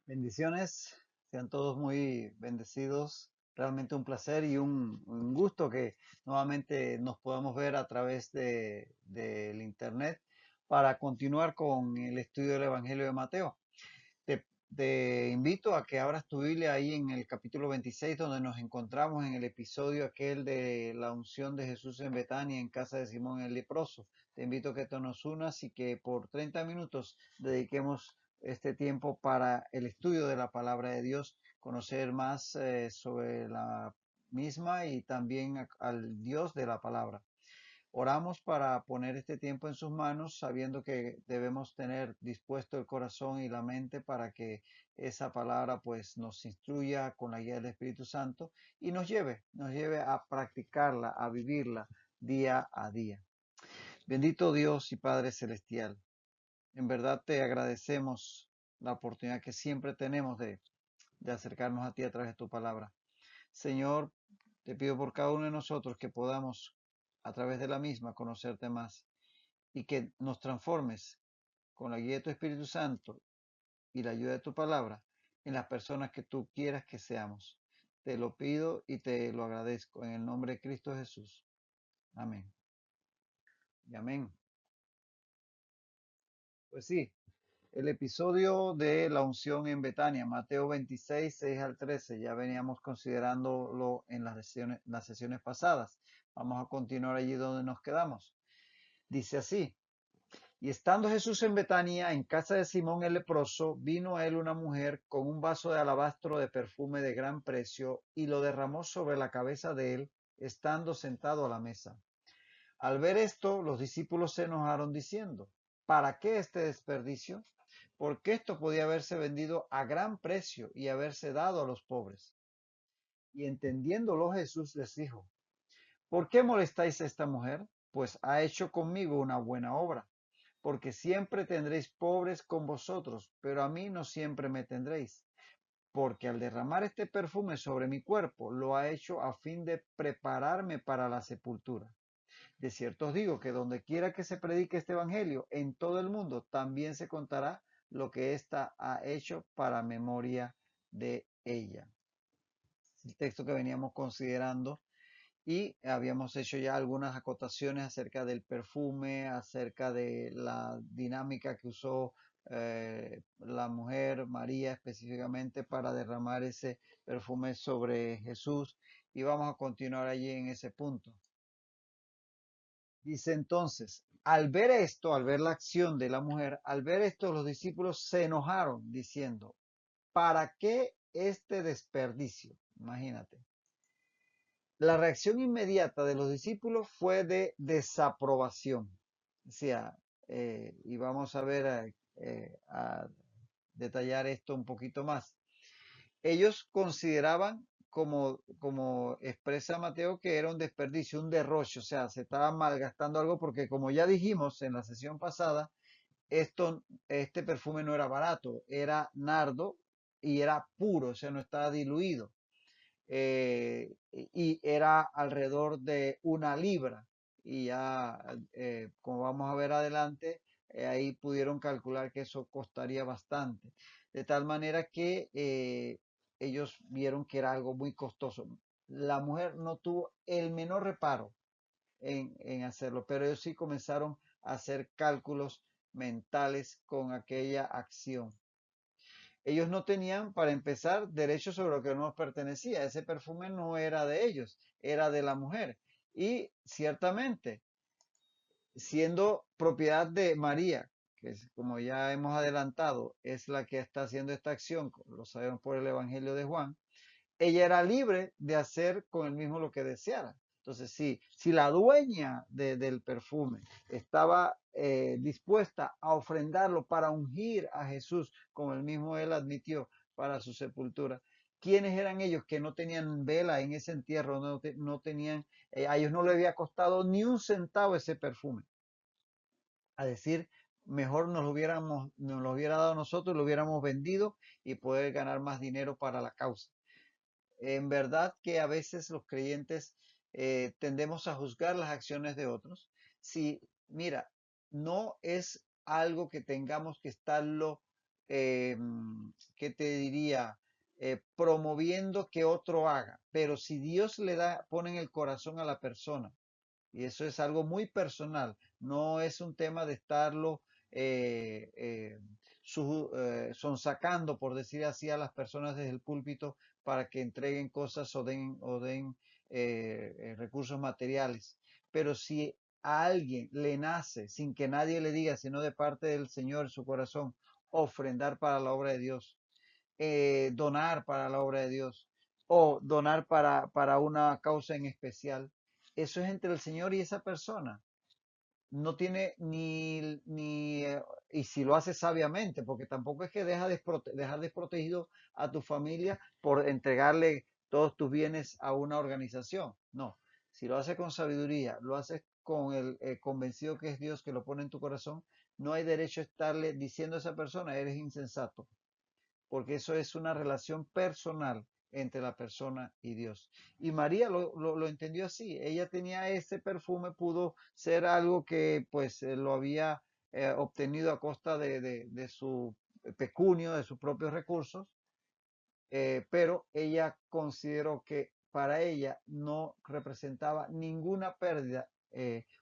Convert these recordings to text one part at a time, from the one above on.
Bendiciones, sean todos muy bendecidos. Realmente un placer y un gusto que nuevamente nos podamos ver a través del internet para continuar con el estudio del Evangelio de Mateo. Te invito a que abras tu Biblia ahí en el capítulo 26, donde nos encontramos en el episodio aquel de la unción de Jesús en Betania, en casa de Simón el leproso. Te invito a que te nos unas y que por 30 minutos dediquemos este tiempo para el estudio de la palabra de Dios, conocer más sobre la misma y también al Dios de la palabra. Oramos para poner este tiempo en sus manos, sabiendo que debemos tener dispuesto el corazón y la mente para que esa palabra pues nos instruya con la guía del Espíritu Santo y nos lleve a practicarla, a vivirla día a día. Bendito Dios y Padre Celestial, en verdad te agradecemos la oportunidad que siempre tenemos de acercarnos a ti a través de tu palabra. Señor, te pido por cada uno de nosotros que podamos a través de la misma conocerte más y que nos transformes con la guía de tu Espíritu Santo y la ayuda de tu palabra en las personas que tú quieras que seamos. Te lo pido y te lo agradezco en el nombre de Cristo Jesús. Amén. Y amén. Pues sí, el episodio de la unción en Betania, Mateo 26, 6 al 13, ya veníamos considerándolo en las sesiones pasadas. Vamos a continuar allí donde nos quedamos. Dice así: y estando Jesús en Betania, en casa de Simón el leproso, vino a él una mujer con un vaso de alabastro de perfume de gran precio y lo derramó sobre la cabeza de él, estando sentado a la mesa. Al ver esto, los discípulos se enojaron diciendo: ¿para qué este desperdicio? Porque esto podía haberse vendido a gran precio y haberse dado a los pobres. Y entendiéndolo, Jesús les dijo: ¿por qué molestáis a esta mujer? Pues ha hecho conmigo una buena obra. Porque siempre tendréis pobres con vosotros, pero a mí no siempre me tendréis. Porque al derramar este perfume sobre mi cuerpo, lo ha hecho a fin de prepararme para la sepultura. De cierto os digo que donde quiera que se predique este evangelio en todo el mundo, también se contará lo que ésta ha hecho para memoria de ella. El texto que veníamos considerando y habíamos hecho ya algunas acotaciones acerca del perfume, acerca de la dinámica que usó la mujer María específicamente para derramar ese perfume sobre Jesús y vamos a continuar allí en ese punto. Dice entonces, al ver esto, al ver la acción de la mujer, al ver esto los discípulos se enojaron diciendo: ¿para qué este desperdicio? Imagínate. La reacción inmediata de los discípulos fue de desaprobación. O sea, y vamos a ver a detallar esto un poquito más. Ellos consideraban, como expresa Mateo, que era un desperdicio, un derroche, o sea, se estaba malgastando algo porque como ya dijimos en la sesión pasada, este perfume no era barato, era nardo y era puro, o sea, no estaba diluido y era alrededor de 1 libra. Y ya, como vamos a ver adelante, ahí pudieron calcular que eso costaría bastante. De tal manera que ellos vieron que era algo muy costoso. La mujer no tuvo el menor reparo en hacerlo, pero ellos sí comenzaron a hacer cálculos mentales con aquella acción. Ellos no tenían, para empezar, derecho sobre lo que no nos pertenecía. Ese perfume no era de ellos, era de la mujer. Y ciertamente, siendo propiedad de María, que es, como ya hemos adelantado, es la que está haciendo esta acción, lo sabemos por el Evangelio de Juan, ella era libre de hacer con el mismo lo que deseara. Entonces, si la dueña del perfume estaba dispuesta a ofrendarlo para ungir a Jesús, como el mismo él admitió para su sepultura, ¿quiénes eran ellos que no tenían vela en ese entierro? No tenían, a ellos no le había costado ni un centavo ese perfume. A decir, mejor nos lo hubiera dado nosotros, lo hubiéramos vendido y poder ganar más dinero para la causa. En verdad que a veces los creyentes tendemos a juzgar las acciones de otros. Si, mira, no es algo que tengamos que estarlo, ¿qué te diría? Promoviendo que otro haga, pero si Dios le da, pone en el corazón a la persona, y eso es algo muy personal, no es un tema de estarlo eh, eh, sonsacando, por decir así, a las personas desde el púlpito para que entreguen cosas o den recursos materiales. Pero si a alguien le nace, sin que nadie le diga, sino de parte del Señor en su corazón, ofrendar para la obra de Dios, donar para la obra de Dios o donar para una causa en especial, eso es entre el Señor y esa persona. No tiene y si lo hace sabiamente, porque tampoco es que dejar desprotegido a tu familia por entregarle todos tus bienes a una organización. No, si lo haces con sabiduría, lo haces con el convencido que es Dios que lo pone en tu corazón, no hay derecho a estarle diciendo a esa persona, eres insensato, porque eso es una relación personal entre la persona y Dios. Y María lo entendió así. Ella tenía ese perfume, pudo ser algo que pues lo había obtenido a costa de su pecunio, de sus propios recursos, pero ella consideró que para ella no representaba ninguna pérdida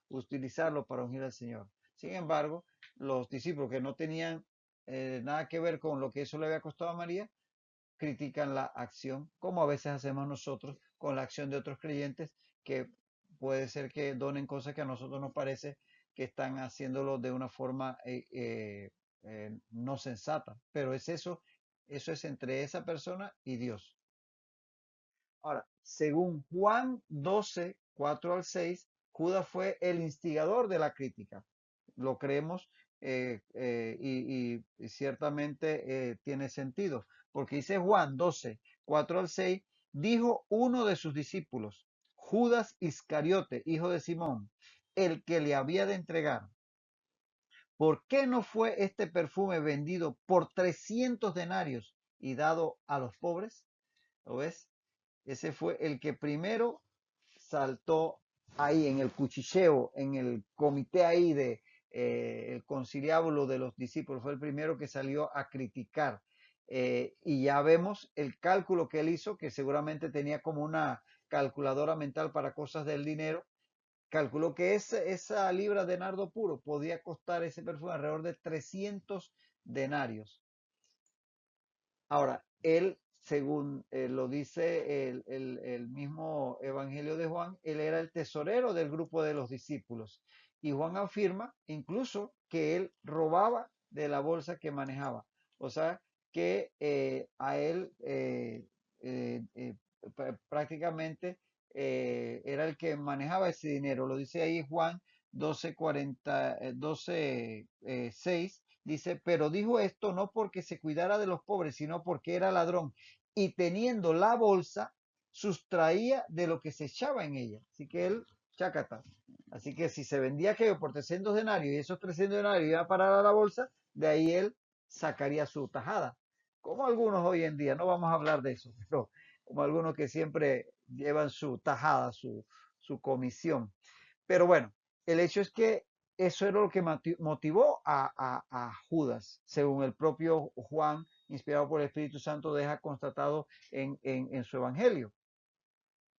utilizarlo para ungir al Señor. Sin embargo, los discípulos que no tenían nada que ver con lo que eso le había costado a María, critican la acción, como a veces hacemos nosotros con la acción de otros creyentes, que puede ser que donen cosas que a nosotros nos parece que están haciéndolo de una forma no sensata, pero es eso es entre esa persona y Dios. Ahora, según Juan 12, 4 al 6, Judas fue el instigador de la crítica. Lo creemos y ciertamente tiene sentido, porque dice Juan 12, 4 al 6, dijo uno de sus discípulos, Judas Iscariote, hijo de Simón, el que le había de entregar. ¿Por qué no fue este perfume vendido por 300 denarios y dado a los pobres? ¿Lo ves? Ese fue el que primero saltó ahí en el cuchicheo, en el comité ahí de el conciliábulo de los discípulos, fue el primero que salió a criticar. Y ya vemos el cálculo que él hizo, que seguramente tenía como una calculadora mental para cosas del dinero. Calculó que esa libra de nardo puro podía costar ese perfume alrededor de 300 denarios. Ahora, él, según lo dice el mismo Evangelio de Juan, él era el tesorero del grupo de los discípulos. Y Juan afirma incluso que él robaba de la bolsa que manejaba. O sea, que a él prácticamente era el que manejaba ese dinero. Lo dice ahí Juan 12:6. Dice, pero dijo esto no porque se cuidara de los pobres, sino porque era ladrón. Y teniendo la bolsa, sustraía de lo que se echaba en ella. Así que él, chácata. Así que si se vendía aquello por 300 denarios y esos 300 denarios iban a parar a la bolsa, de ahí él sacaría su tajada. Como algunos hoy en día, no vamos a hablar de eso, pero como algunos que siempre llevan su tajada, su comisión. Pero bueno, el hecho es que eso era lo que motivó a Judas, según el propio Juan, inspirado por el Espíritu Santo, deja constatado en su evangelio.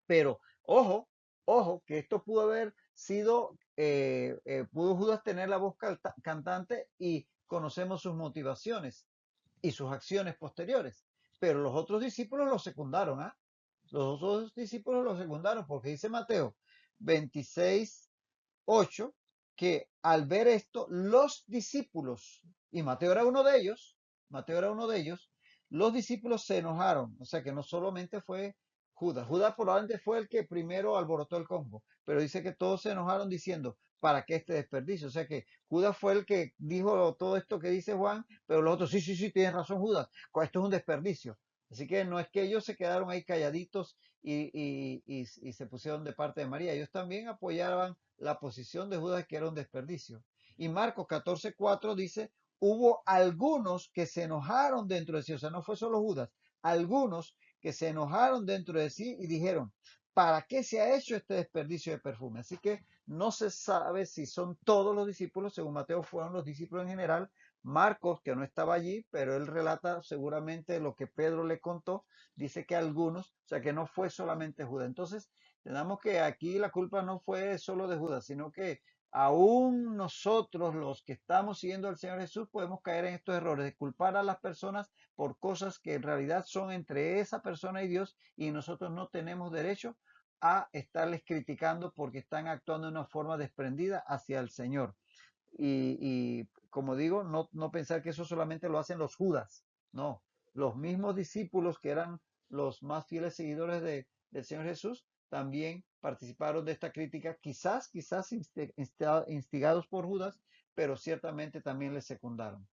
Pero ojo, ojo, que esto pudo haber sido, pudo Judas tener la voz cantante y conocemos sus motivaciones y sus acciones posteriores. Pero los otros discípulos lo secundaron, ¿ah? Los otros discípulos lo secundaron porque dice Mateo 26:8 que al ver esto, los discípulos, y Mateo era uno de ellos, Mateo era uno de ellos, los discípulos se enojaron. O sea que no solamente fue Judas, Judas probablemente fue el que primero alborotó el Congo, pero dice que todos se enojaron diciendo, ¿para qué este desperdicio? O sea que Judas fue el que dijo todo esto que dice Juan, pero los otros, sí, sí, sí, tienes razón Judas, esto es un desperdicio. Así que no es que ellos se quedaron ahí calladitos y se pusieron de parte de María, ellos también apoyaban la posición de Judas, que era un desperdicio. Y Marcos 14:4 dice, hubo algunos que se enojaron dentro de sí, o sea, no fue solo Judas, algunos que se enojaron dentro de sí y dijeron, ¿para qué se ha hecho este desperdicio de perfume? Así que no se sabe si son todos los discípulos, según Mateo fueron los discípulos en general. Marcos, que no estaba allí, pero él relata seguramente lo que Pedro le contó, dice que algunos, o sea que no fue solamente Judas. Entonces, tenemos que aquí la culpa no fue solo de Judas, sino que aún nosotros, los que estamos siguiendo al Señor Jesús, podemos caer en estos errores de culpar a las personas por cosas que en realidad son entre esa persona y Dios, y nosotros no tenemos derecho a estarles criticando porque están actuando de una forma desprendida hacia el Señor. Y como digo, no pensar que eso solamente lo hacen los Judas, no, los mismos discípulos que eran los más fieles seguidores del Señor Jesús también participaron de esta crítica, quizás instigados por Judas, pero ciertamente también les secundaron.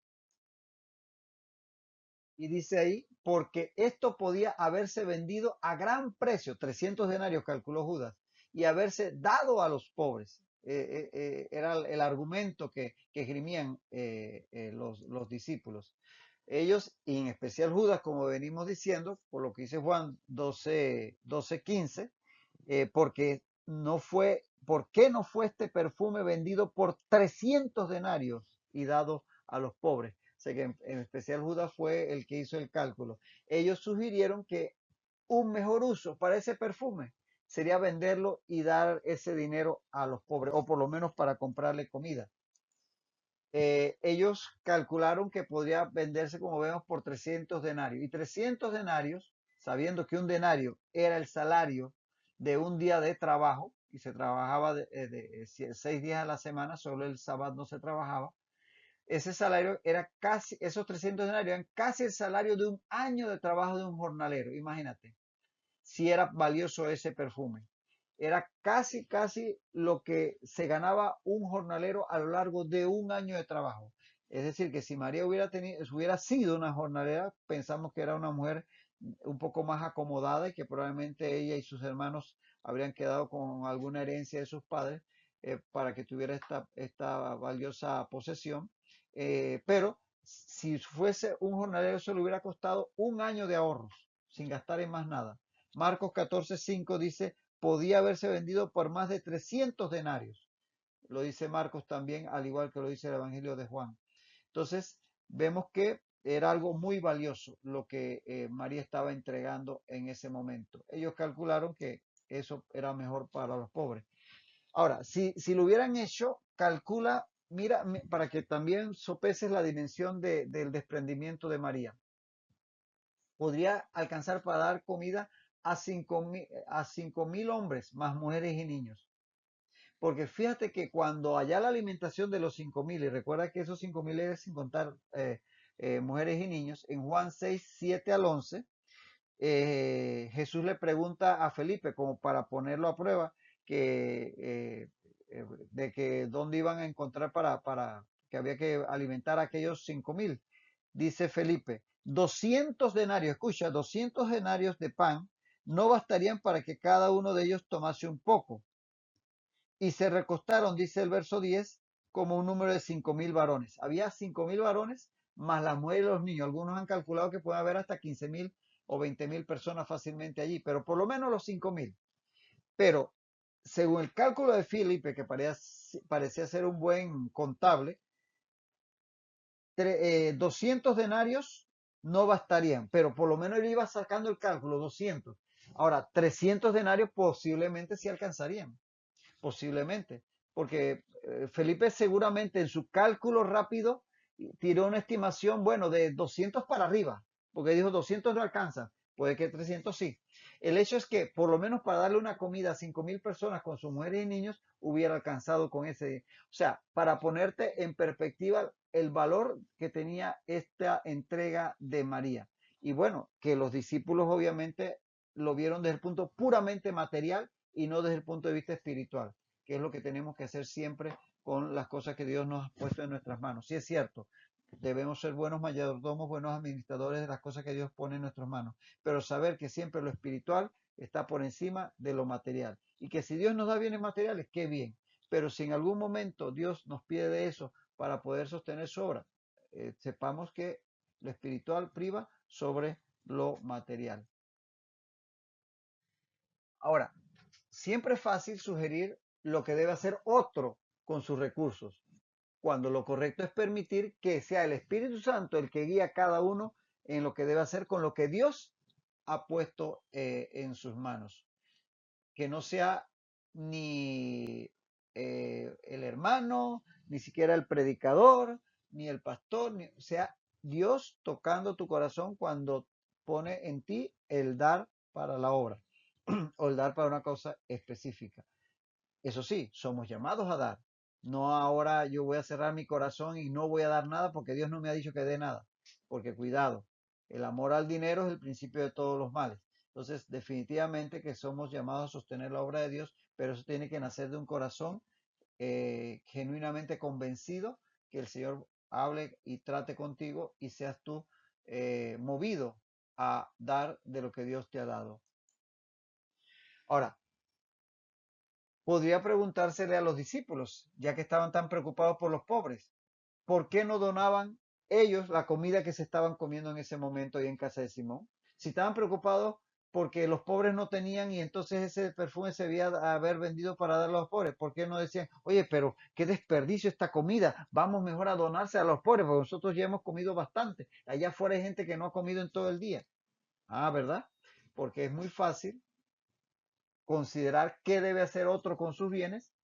Y dice ahí, porque esto podía haberse vendido a gran precio, 300 denarios calculó Judas, y haberse dado a los pobres. Era el argumento que esgrimían los discípulos. Ellos, y en especial Judas, como venimos diciendo, por lo que dice Juan 12:15, porque ¿por qué no fue este perfume vendido por 300 denarios y dado a los pobres? Sé que en especial Judas fue el que hizo el cálculo. Ellos sugirieron que un mejor uso para ese perfume sería venderlo y dar ese dinero a los pobres, o por lo menos para comprarle comida. Ellos calcularon que podría venderse, como vemos, por 300 denarios. Y 300 denarios, sabiendo que un denario era el salario de un día de trabajo, y se trabajaba de 6 días a la semana, solo el sábado no se trabajaba, ese salario era casi, esos 300 denarios eran casi el salario de un año de trabajo de un jornalero. Imagínate si era valioso ese perfume. Era casi lo que se ganaba un jornalero a lo largo de un año de trabajo. Es decir, que si María hubiera sido una jornalera, pensamos que era una mujer un poco más acomodada y que probablemente ella y sus hermanos habrían quedado con alguna herencia de sus padres para que tuviera esta valiosa posesión. Pero si fuese un jornalero, eso le hubiera costado un año de ahorros, sin gastar en más nada. Marcos 14:5 dice, podía haberse vendido por más de 300 denarios. Lo dice Marcos también, al igual que lo dice el Evangelio de Juan. Entonces, vemos que era algo muy valioso lo que María estaba entregando en ese momento. Ellos calcularon que eso era mejor para los pobres. Ahora, si lo hubieran hecho, calcula, mira, para que también sopeses la dimensión del desprendimiento de María. Podría alcanzar para dar comida a 5.000 hombres, más mujeres y niños. Porque fíjate que cuando allá la alimentación de los 5.000, y recuerda que esos 5.000 es sin contar mujeres y niños, en Juan 6:7 al 11, Jesús le pregunta a Felipe, como para ponerlo a prueba, de que dónde iban a encontrar para que había que alimentar a aquellos 5.000. Dice Felipe, 200 denarios, escucha, 200 denarios de pan no bastarían para que cada uno de ellos tomase un poco. Y se recostaron, dice el verso 10, como un número de 5.000 varones. Había 5.000 varones más las mujeres y los niños. Algunos han calculado que puede haber hasta 15.000 o 20.000 personas fácilmente allí, pero por lo menos los 5.000. Pero según el cálculo de Felipe, que parecía ser un buen contable, 200 denarios no bastarían, pero por lo menos él iba sacando el cálculo, 200. Ahora, 300 denarios posiblemente sí alcanzarían, posiblemente, porque Felipe seguramente en su cálculo rápido tiró una estimación, bueno, de 200 para arriba, porque dijo 200 no alcanza, puede que 300 sí. El hecho es que por lo menos para darle una comida a 5.000 personas con sus mujeres y niños hubiera alcanzado con ese. O sea, para ponerte en perspectiva el valor que tenía esta entrega de María. Y bueno, que los discípulos obviamente lo vieron desde el punto puramente material y no desde el punto de vista espiritual, que es lo que tenemos que hacer siempre con las cosas que Dios nos ha puesto en nuestras manos. Sí es cierto, debemos ser buenos mayordomos, buenos administradores de las cosas que Dios pone en nuestras manos, pero saber que siempre lo espiritual está por encima de lo material y que si Dios nos da bienes materiales, qué bien, pero si en algún momento Dios nos pide de eso para poder sostener su obra, sepamos que lo espiritual priva sobre lo material. Ahora, siempre es fácil sugerir lo que debe hacer otro con sus recursos, cuando lo correcto es permitir que sea el Espíritu Santo el que guía a cada uno en lo que debe hacer con lo que Dios ha puesto en sus manos. Que no sea ni el hermano, ni siquiera el predicador, ni el pastor, sea Dios tocando tu corazón cuando pone en ti el dar para la obra o el dar para una cosa específica. Eso sí, somos llamados a dar. No ahora yo voy a cerrar mi corazón y no voy a dar nada porque Dios no me ha dicho que dé nada. Porque cuidado, el amor al dinero es el principio de todos los males. Entonces, definitivamente que somos llamados a sostener la obra de Dios, pero eso tiene que nacer de un corazón genuinamente convencido que el Señor hable y trate contigo y seas tú movido a dar de lo que Dios te ha dado. Ahora, podría preguntársele a los discípulos, ya que estaban tan preocupados por los pobres, ¿por qué no donaban ellos la comida que se estaban comiendo en ese momento ahí en casa de Simón? Si estaban preocupados porque los pobres no tenían y entonces ese perfume se debía haber vendido para darlo a los pobres, ¿por qué no decían, oye, pero qué desperdicio esta comida, vamos mejor a donarse a los pobres, porque nosotros ya hemos comido bastante, allá afuera hay gente que no ha comido en todo el día? Ah, ¿verdad? Porque es muy fácil considerar qué debe hacer otro con sus bienes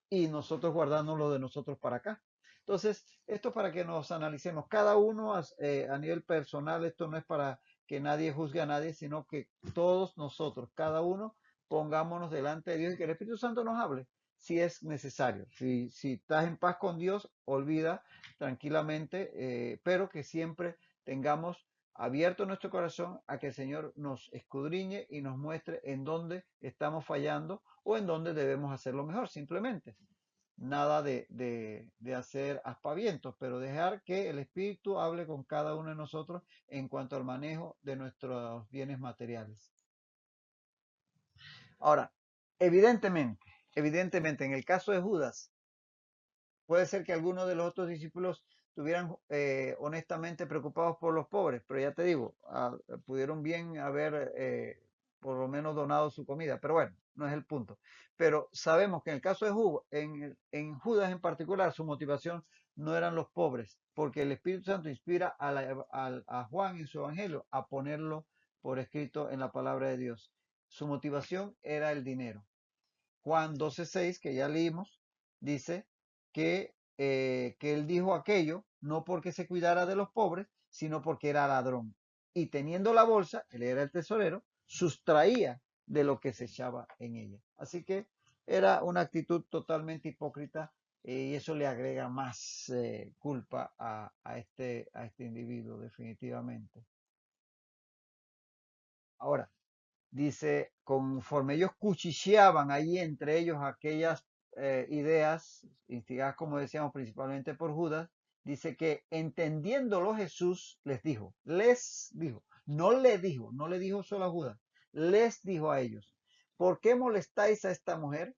y nosotros guardando lo de nosotros para acá. Entonces, esto es para que nos analicemos. Cada uno a nivel personal, esto no es para que nadie juzgue a nadie, sino que todos nosotros, cada uno, pongámonos delante de Dios y que el Espíritu Santo nos hable si es necesario. Si estás en paz con Dios, olvida tranquilamente, pero que siempre tengamos abierto nuestro corazón a que el Señor nos escudriñe y nos muestre en dónde estamos fallando o en dónde debemos hacerlo mejor, simplemente. Nada de hacer aspavientos, pero dejar que el Espíritu hable con cada uno de nosotros en cuanto al manejo de nuestros bienes materiales. Ahora, evidentemente, evidentemente, en el caso de Judas, puede ser que algunos de los otros discípulos estuvieran honestamente preocupados por los pobres, pero ya te digo, pudieron bien haber por lo menos donado su comida, pero bueno, no es el punto. Pero sabemos que en el caso de en Judas en particular, su motivación no eran los pobres, porque el Espíritu Santo inspira a Juan en su evangelio a ponerlo por escrito en la palabra de Dios. Su motivación era el dinero. Juan 12:6, que ya leímos, dice que él dijo aquello no porque se cuidara de los pobres, sino porque era ladrón. Y teniendo la bolsa, él era el tesorero, sustraía de lo que se echaba en ella. Así que era una actitud totalmente hipócrita y eso le agrega más culpa a este individuo, definitivamente. Ahora, dice, conforme ellos cuchicheaban ahí entre ellos aquellas ideas, instigadas, como decíamos, principalmente por Judas, dice que entendiéndolo Jesús les dijo, no le dijo solo a Judas, les dijo a ellos, ¿por qué molestáis a esta mujer?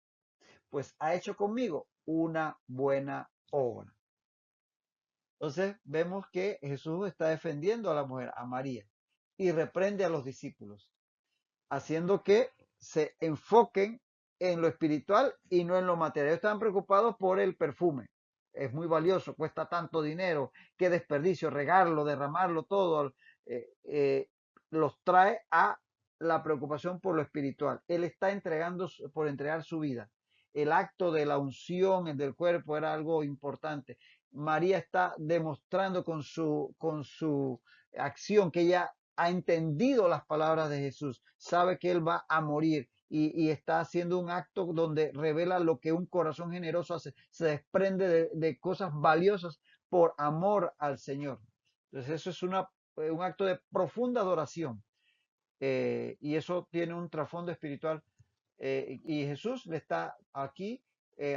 Pues ha hecho conmigo una buena obra. Entonces vemos que Jesús está defendiendo a la mujer, a María, y reprende a los discípulos haciendo que se enfoquen en lo espiritual y no en lo material. Ellos estaban preocupados por el perfume. Es muy valioso, cuesta tanto dinero, qué desperdicio, regarlo, derramarlo todo. Los trae a la preocupación por lo espiritual. Él está entregando por entregar su vida. El acto de la unción del cuerpo era algo importante. María está demostrando con su acción que ella ha entendido las palabras de Jesús, sabe que Él va a morir y está haciendo un acto donde revela lo que un corazón generoso hace, se desprende de cosas valiosas por amor al Señor. Entonces eso es un acto de profunda adoración y eso tiene un trasfondo espiritual y Jesús le está aquí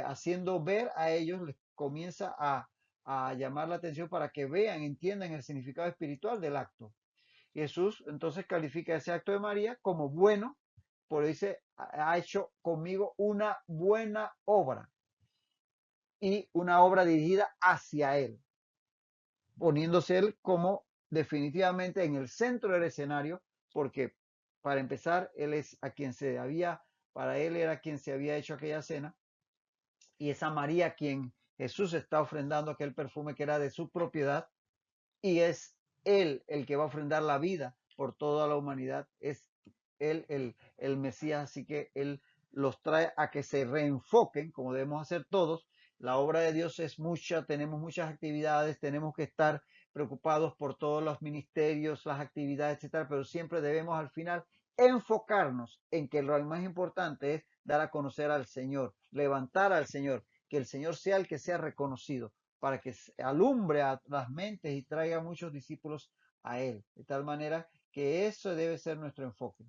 haciendo ver a ellos, les comienza a llamar la atención para que vean, entiendan el significado espiritual del acto. Jesús entonces califica ese acto de María como bueno, porque dice, ha hecho conmigo una buena obra y una obra dirigida hacia Él, poniéndose Él como definitivamente en el centro del escenario, porque para empezar, Él es a quien se había Para él era quien se había hecho aquella cena, y es a María quien Jesús está ofrendando aquel perfume que era de su propiedad, y es él el que va a ofrendar la vida por toda la humanidad. Es él el Mesías, así que él los trae a que se reenfoquen, como debemos hacer todos. La obra de Dios es mucha, tenemos muchas actividades, tenemos que estar preocupados por todos los ministerios, las actividades, etcétera, pero siempre debemos al final enfocarnos en que lo más importante es dar a conocer al Señor, levantar al Señor, que el Señor sea el que sea reconocido, para que alumbre a las mentes y traiga muchos discípulos a Él, de tal manera que eso debe ser nuestro enfoque.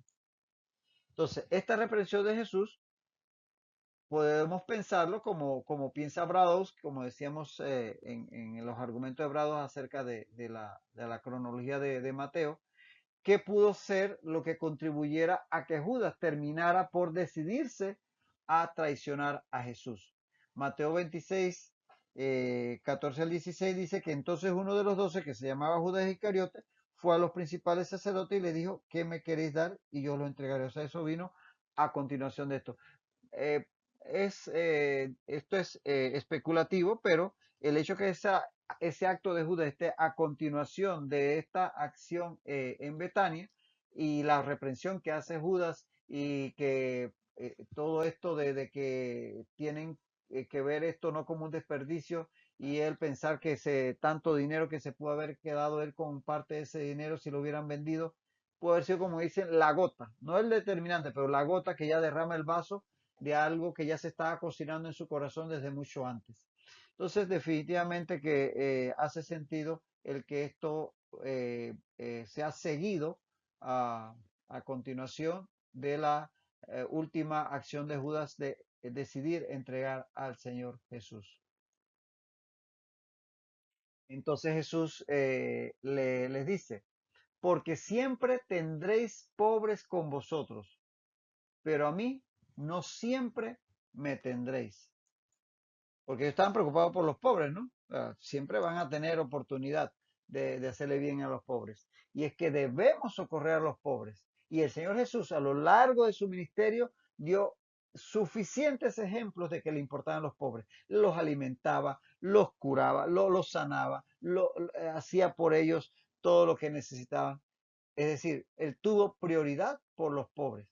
Entonces, esta reprensión de Jesús podemos pensarlo como piensa Brados, como decíamos en los argumentos de Brados acerca de la cronología de Mateo, que pudo ser lo que contribuyera a que Judas terminara por decidirse a traicionar a Jesús. Mateo 26, 14 al 16 dice que entonces uno de los 12, que se llamaba Judas Iscariote, fue a los principales sacerdotes y le dijo: ¿qué me queréis dar? Y yo lo entregaré. O sea, eso vino a continuación de esto. Eh, Esto es especulativo, pero el hecho que ese acto de Judas esté a continuación de esta acción en Betania, y la reprensión que hace Judas, y que todo esto de que tienen que ver esto no como un desperdicio, y él pensar que tanto dinero que se pudo haber quedado él con parte de ese dinero si lo hubieran vendido, puede haber sido, como dicen, la gota, no el determinante, pero la gota que ya derrama el vaso de algo que ya se estaba cocinando en su corazón desde mucho antes. Entonces, definitivamente que hace sentido el que esto sea seguido a continuación de la última acción de Judas de decidir entregar al Señor Jesús. Entonces Jesús les dice: porque siempre tendréis pobres con vosotros, pero a mí no siempre me tendréis. Porque ellos estaban preocupados por los pobres, ¿no? O sea, siempre van a tener oportunidad de hacerle bien a los pobres. Y es que debemos socorrer a los pobres. Y el Señor Jesús, a lo largo de su ministerio, dio suficientes ejemplos de que le importaban los pobres. Los alimentaba, los curaba, los sanaba, hacía por ellos todo lo que necesitaban. Es decir, él tuvo prioridad por los pobres.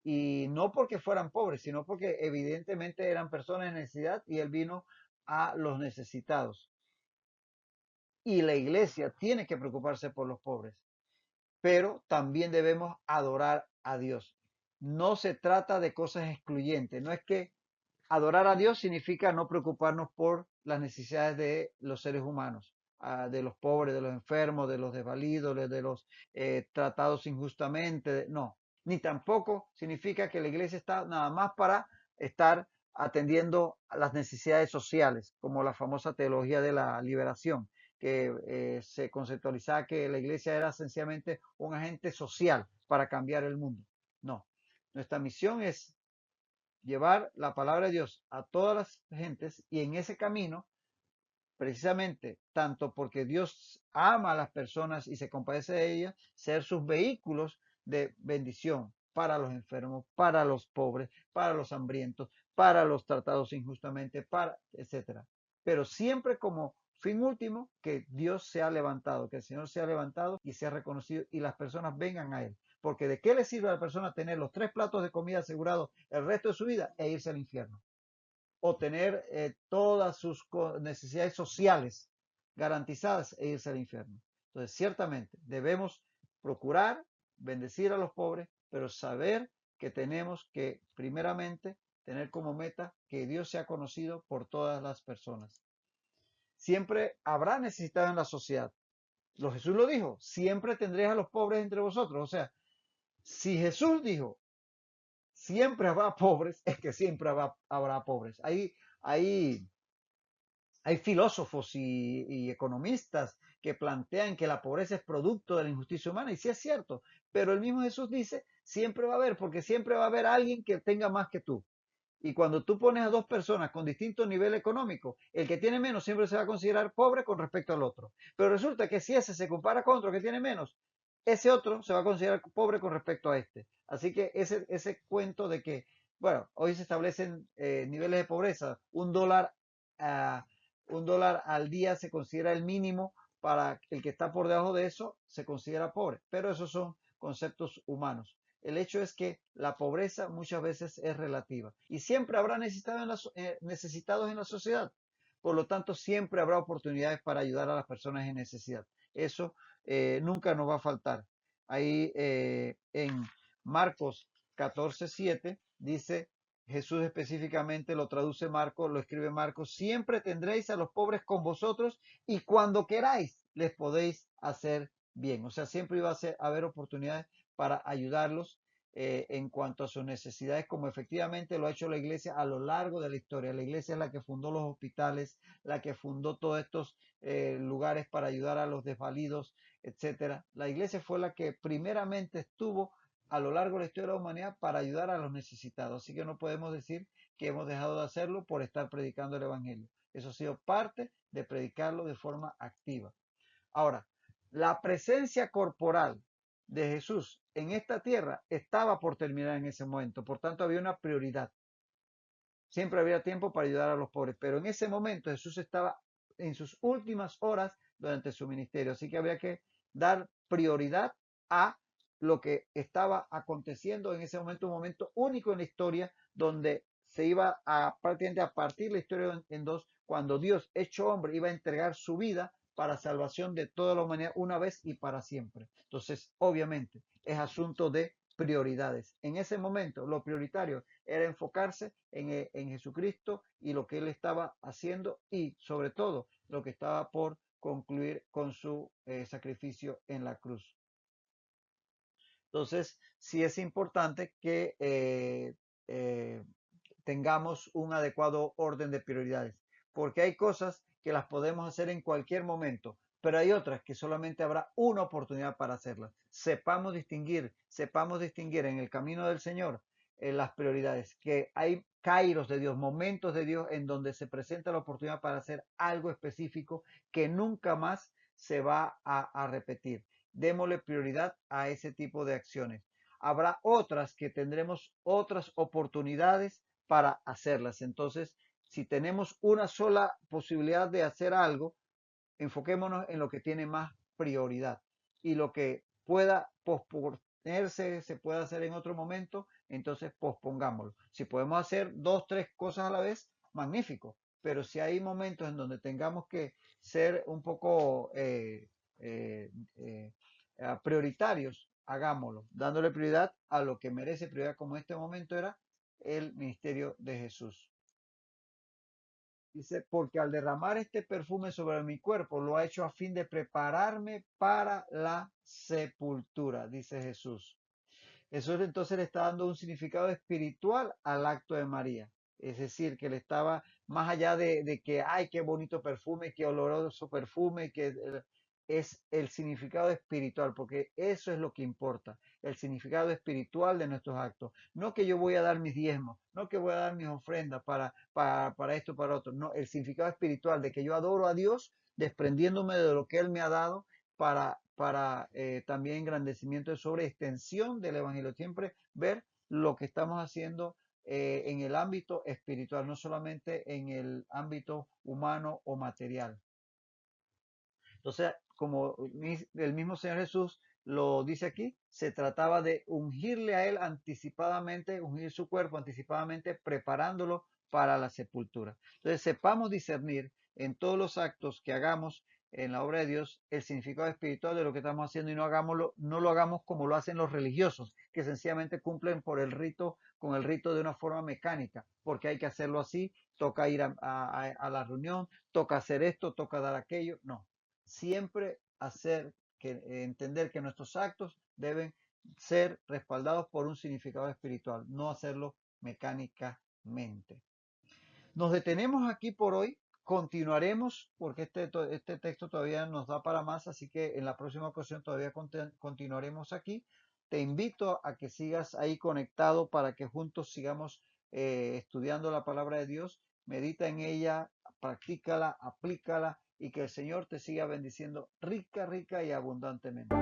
Y no porque fueran pobres, sino porque evidentemente eran personas en necesidad y él vino a los necesitados. Y la iglesia tiene que preocuparse por los pobres, pero también debemos adorar a Dios. No se trata de cosas excluyentes. No es que adorar a Dios significa no preocuparnos por las necesidades de los seres humanos, de los pobres, de los enfermos, de los desvalidos, de los tratados injustamente. No, ni tampoco significa que la iglesia está nada más para estar atendiendo a las necesidades sociales, como la famosa teología de la liberación, que se conceptualizaba que la iglesia era sencillamente un agente social para cambiar el mundo. No, nuestra misión es llevar la palabra de Dios a todas las gentes, y en ese camino, precisamente, tanto porque Dios ama a las personas y se compadece de ellas, ser sus vehículos de bendición para los enfermos, para los pobres, para los hambrientos, para los tratados injustamente, para etcétera. Pero siempre como fin último, que Dios sea levantado, que el Señor sea levantado y sea reconocido y las personas vengan a Él. Porque ¿de qué le sirve a la persona tener los 3 platos de comida asegurados el resto de su vida e irse al infierno? O tener todas sus necesidades sociales garantizadas e irse al infierno. Entonces, ciertamente, debemos procurar bendecir a los pobres, pero saber que tenemos que, primeramente, tener como meta que Dios sea conocido por todas las personas. Siempre habrá necesitado en la sociedad. Jesús lo dijo: siempre tendréis a los pobres entre vosotros. O sea, si Jesús dijo siempre habrá pobres, es que siempre habrá pobres. Hay filósofos y economistas que plantean que la pobreza es producto de la injusticia humana, y sí es cierto, pero el mismo Jesús dice: siempre va a haber, porque siempre va a haber alguien que tenga más que tú. Y cuando tú pones a dos personas con distinto nivel económico, el que tiene menos siempre se va a considerar pobre con respecto al otro. Pero resulta que si ese se compara con otro que tiene menos, ese otro se va a considerar pobre con respecto a este. Así que ese cuento de que bueno, hoy se establecen niveles de pobreza. Ah, $1 al día se considera el mínimo. Para el que está por debajo de eso se considera pobre, pero esos son conceptos humanos. El hecho es que la pobreza muchas veces es relativa y siempre habrá necesitados en la sociedad. Por lo tanto, siempre habrá oportunidades para ayudar a las personas en necesidad. Eso nunca nos va a faltar. Ahí en Marcos 14:7 dice, Jesús específicamente lo traduce Marcos, lo escribe Marcos, siempre tendréis a los pobres con vosotros y cuando queráis les podéis hacer bien. O sea, siempre iba a haber oportunidades para ayudarlos en cuanto a sus necesidades, como efectivamente lo ha hecho la iglesia a lo largo de la historia. La iglesia es la que fundó los hospitales, la que fundó todos estos lugares para ayudar a los desvalidos, etcétera. La iglesia fue la que primeramente estuvo a lo largo de la historia de la humanidad para ayudar a los necesitados. Así que no podemos decir que hemos dejado de hacerlo por estar predicando el Evangelio. Eso ha sido parte de predicarlo de forma activa. Ahora, la presencia corporal de Jesús en esta tierra estaba por terminar en ese momento. Por tanto, había una prioridad. Siempre había tiempo para ayudar a los pobres, pero en ese momento Jesús estaba en sus últimas horas durante su ministerio, así que había que dar prioridad a lo que estaba aconteciendo en ese momento, un momento único en la historia donde se iba a prácticamente a partir la historia en dos, cuando Dios hecho hombre iba a entregar su vida para salvación de toda la humanidad una vez y para siempre. Entonces, obviamente, es asunto de prioridades. En ese momento, lo prioritario era enfocarse en Jesucristo y lo que él estaba haciendo y sobre todo lo que estaba por concluir con su sacrificio en la cruz. Entonces, sí es importante que tengamos un adecuado orden de prioridades, porque hay cosas que las podemos hacer en cualquier momento, pero hay otras que solamente habrá una oportunidad para hacerlas. Sepamos distinguir en el camino del Señor las prioridades, que hay kairos de Dios, momentos de Dios en donde se presenta la oportunidad para hacer algo específico que nunca más se va a repetir. Démosle prioridad a ese tipo de acciones. Habrá otras que tendremos otras oportunidades para hacerlas. Entonces, si tenemos una sola posibilidad de hacer algo, enfoquémonos en lo que tiene más prioridad y lo que pueda posponerse, se puede hacer en otro momento, entonces pospongámoslo. Si podemos hacer 2, 3 cosas a la vez, magnífico, pero si hay momentos en donde tengamos que ser un poco eh, eh, prioritarios, hagámoslo, dándole prioridad a lo que merece prioridad, como en este momento era el ministerio de Jesús. Dice, porque al derramar este perfume sobre mi cuerpo, lo ha hecho a fin de prepararme para la sepultura, dice Jesús. Jesús entonces le está dando un significado espiritual al acto de María. Es decir, que le estaba más allá de que, ay, qué bonito perfume, qué oloroso perfume, que es el significado espiritual, porque eso es lo que importa, el significado espiritual de nuestros actos. No que yo voy a dar mis diezmos, no que voy a dar mis ofrendas para esto, para otro. No, el significado espiritual de que yo adoro a Dios desprendiéndome de lo que Él me ha dado para también engrandecimiento de sobre extensión del Evangelio. Siempre ver lo que estamos haciendo en el ámbito espiritual, no solamente en el ámbito humano o material. Entonces, como el mismo Señor Jesús lo dice aquí, se trataba de ungirle a él anticipadamente, ungir su cuerpo anticipadamente, preparándolo para la sepultura. Entonces, sepamos discernir en todos los actos que hagamos en la obra de Dios el significado espiritual de lo que estamos haciendo y no lo hagamos como lo hacen los religiosos, que sencillamente cumplen por el rito, con el rito de una forma mecánica, porque hay que hacerlo así, toca ir a la reunión, toca hacer esto, toca dar aquello. No, siempre entender que nuestros actos deben ser respaldados por un significado espiritual, no hacerlo mecánicamente. Nos detenemos aquí por hoy, continuaremos porque este texto todavía nos da para más, así que en la próxima ocasión todavía continuaremos aquí. Te invito a que sigas ahí conectado para que juntos sigamos estudiando la palabra de Dios, medita en ella, practícala, aplícala y que el Señor te siga bendiciendo rica, rica y abundantemente.